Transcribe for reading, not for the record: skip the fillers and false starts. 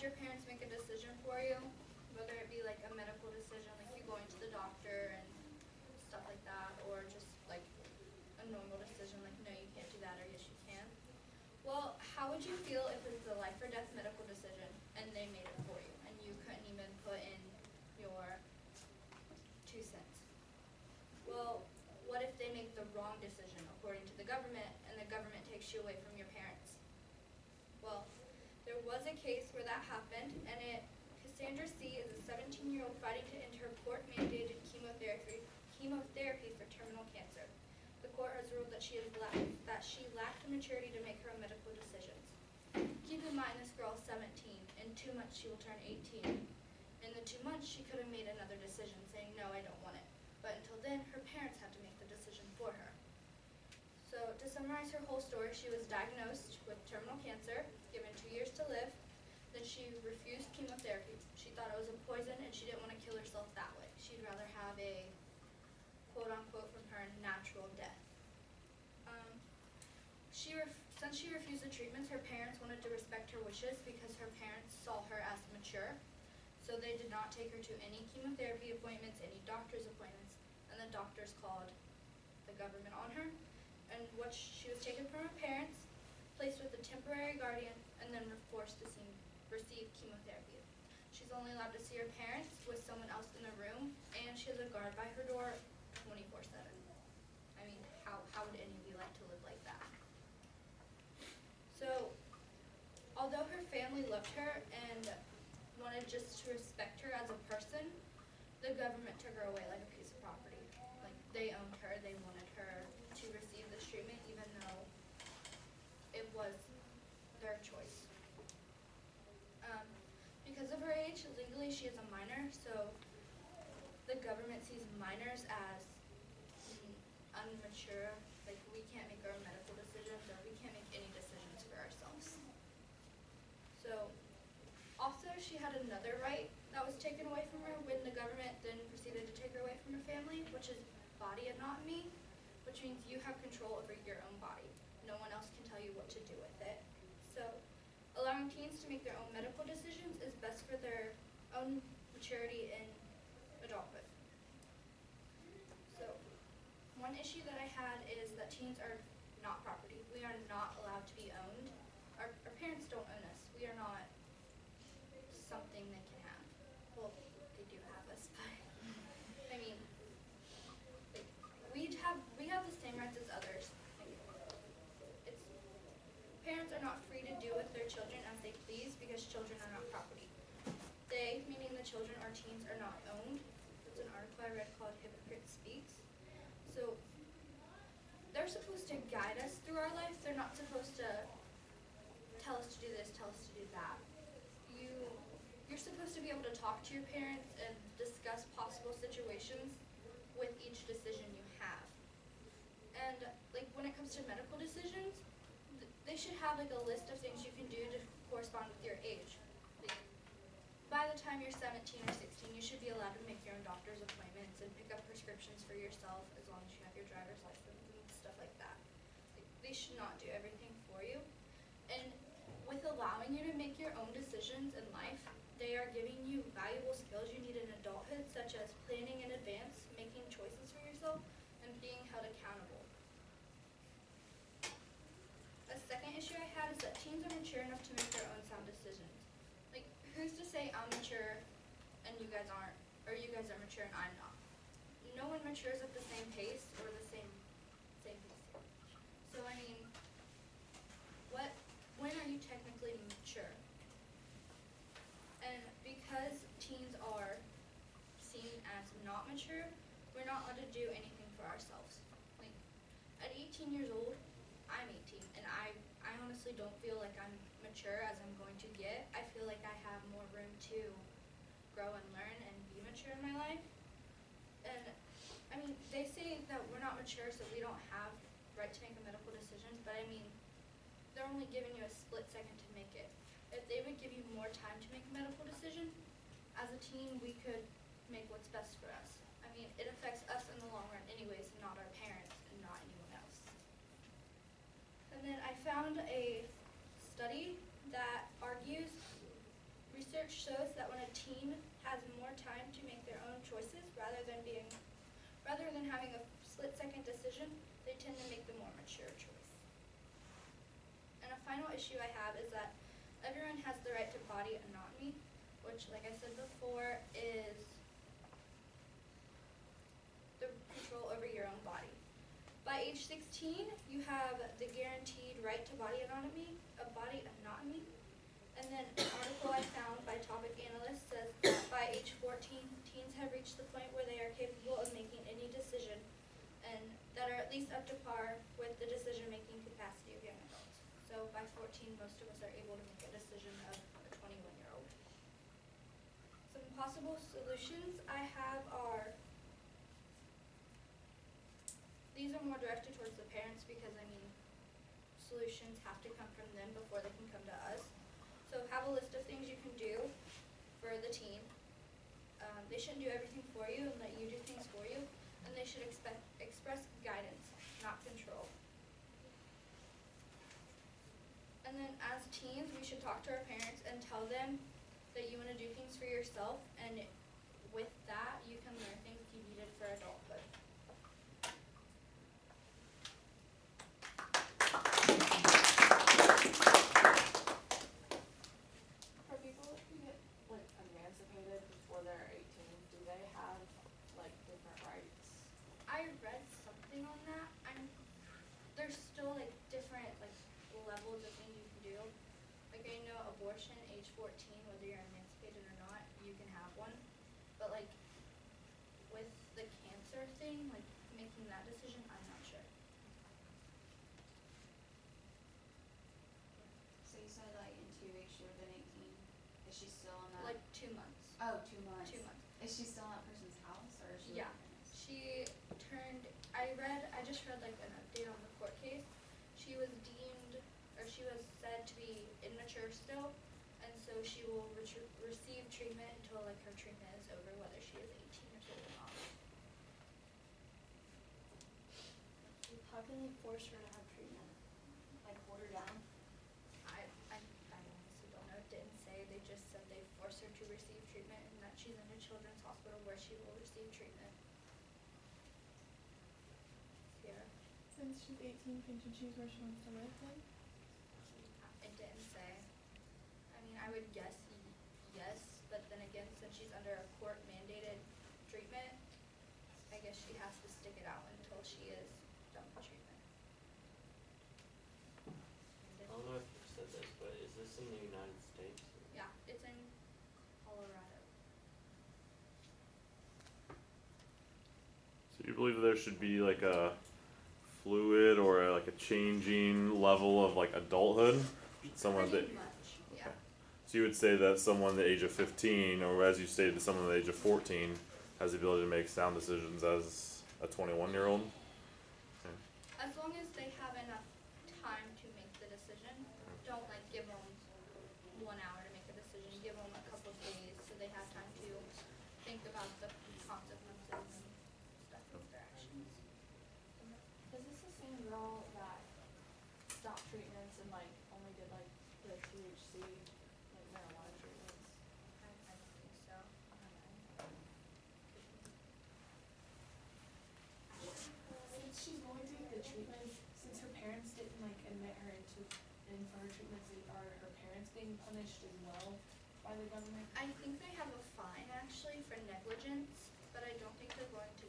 your parents make a decision for you, whether it be like a medical decision, like you going to the doctor and stuff like that, or just like a normal decision like no you can't do that or yes you can. Well, how would you feel if it's a life or death medical decision and they made it for you and you couldn't even put in your 2 cents? Well, what if they make the wrong decision according to the government and the government takes you away from your parents? Well, there was a case where that happened, and Cassandra C. is a 17-year-old fighting to end her court-mandated chemotherapy for terminal cancer. The court has ruled that she lacked the maturity to make her own medical decisions. Keep in mind, this girl is 17. In 2 months, she will turn 18. In the 2 months, she could have made another decision, saying, no, I don't want it. But until then, her parents had to make the decision for her. So to summarize her whole story, she was diagnosed with terminal cancer, given 2 years to live. Then she refused chemotherapy. She thought it was a poison and she didn't want to kill herself that way. She'd rather have a quote-unquote from her natural death. Since she refused the treatments, her parents wanted to respect her wishes because her parents saw her as mature. So they did not take her to any chemotherapy appointments, any doctor's appointments, and the doctors called the government on her. And she was taken from her parents, placed with a temporary guardian, and then forced to receive chemotherapy. She's only allowed to see her parents with someone else in the room, and she has a guard by her door 24/7. I mean, how would any of you like to live like that? So, although her family loved her and wanted just to respect her as a person, the government took her away like a piece of property. Like, they owned her, they wanted her to receive this treatment even though it was their choice. Because of her age, legally she is a minor, so the government sees minors as unmature. Like, we can't make our own medical decisions, or we can't make any decisions for ourselves. So, also she had another right that was taken away from her when the government then proceeded to take her away from her family, which is body autonomy, which means you have control over your own body. No one else can tell you what to do with it. So, allowing teens to make their own medical decisions is best for their own maturity in adulthood. So, one issue that I had is that teens are not property. We are not allowed to be owned. Our parents don't own us. We are not something they can have. Well, they do have us, but I mean, like, we have the same rights as others. Like, parents are not free to do with their children as they please because children are not property. They, meaning the children or teens, are not owned. It's an article I read called Hypocrite Speaks. So they're supposed to guide us through our life. They're not supposed to tell us to do this, tell us to do that. You're supposed to be able to talk to your parents and discuss possible situations with each decision you have. And like when it comes to medical decisions, they should have like a list of things you can do to correspond with your age. Like, by the time you're 17 or 16, you should be allowed to make your own doctor's appointments and pick up prescriptions for yourself as long as you have your driver's license and stuff like that. Like, they should not do everything for you. And with allowing you to make your own decisions in life, they are giving you valuable skills you need in adulthood, such as planning in advance, making choices for yourself, and being held accountable. A second issue I had is that teens are mature enough to make their own sound decisions. Like, who's to say I'm mature and you guys aren't, or you guys are mature and I'm not? No one matures at the same pace or the same pace. So, I mean, when are you technically mature? And because teens are seen as not mature, we're not allowed to do anything for ourselves. Like, at 18 years old, I'm 18, and I honestly don't feel like I'm mature as I'm going to get. I feel like I have more room to grow and learn and be mature in my life. And, I mean, they say that we're not mature, so we don't have right to make a medical decision, but I mean, they're only giving you a split second to make it. If they would give you more time to make a medical decision, as a teen, we could make what's best for us. I mean, it affects us in the long run anyways, not our parents and not anyone else. And then I found a study that argues shows that when a teen has more time to make their own choices rather than having a split-second decision, they tend to make the more mature choice. And a final issue I have is that everyone has the right to body autonomy, which, like I said before, is the control over your own body. By age 16, you have the guaranteed right to body autonomy. And then an article I found by topic analyst says that by age 14, teens have reached the point where they are capable of making any decision and that are at least up to par with the decision-making capacity of young adults. So by 14, most of us are able to make a decision of a 21-year-old. Some possible solutions I have are, these are more directed towards the parents because, I mean, solutions have to come from them before they can come to us. So have a list of things you can do for the teen. They shouldn't do everything for you and let you do things for you. And they should express guidance, not control. And then as teens, we should talk to our parents and tell them that you want to do things for yourself. And with that, you can learn things you needed for adulthood. For people who get like emancipated before they're 18, do they have like different rights? I read something on that. There's still like different like levels of things you can do. Like I know abortion, age 14, whether you're emancipated or not, you can have one. But like with the cancer thing, like making that decision, I'm not sure. So you said like in 2 weeks she would have been 18. Is she still in that? Like 2 months. Oh, 2 months. 2 months. Is she still in that person's house or is she? Yeah. She turned, I just read like an update on the court case. She was said to be immature still, and so she will receive treatment until like her treatment is over, whether she is 18 years old or not. How can they force her to have treatment? Like hold her down? I honestly don't know. It didn't say. They just said they force her to receive treatment and that she's in a children's hospital where she will receive treatment. Here. Since she's 18, can she choose where she wants to live then? It didn't say. I mean, I would guess yes, but then again, since she's under a court-mandated treatment, I guess she has to stick it out until she is done with treatment. I don't know if you said this, but is this in the United States? Yeah, it's in Colorado. So you believe there should be like a fluid or like a changing level of like adulthood? Someone that, Pretty much, yeah. so you would say that someone the age of 15, or as you stated, someone the age of 14 has the ability to make sound decisions as a 21-year-old? Okay. As long as they have enough time to make the decision, don't like give them 1 hour to make a decision. Give them a couple of days so they have time to think about the consequences and stuff of their actions. Is this the same girl that stopped treatments and like only did like the THC, like marijuana treatments? I think so. Since she's going through the treatments, since her parents didn't like admit her in for her treatments, are her parents being punished as well by the government? I think they have a fine actually for negligence, but I don't think they're going to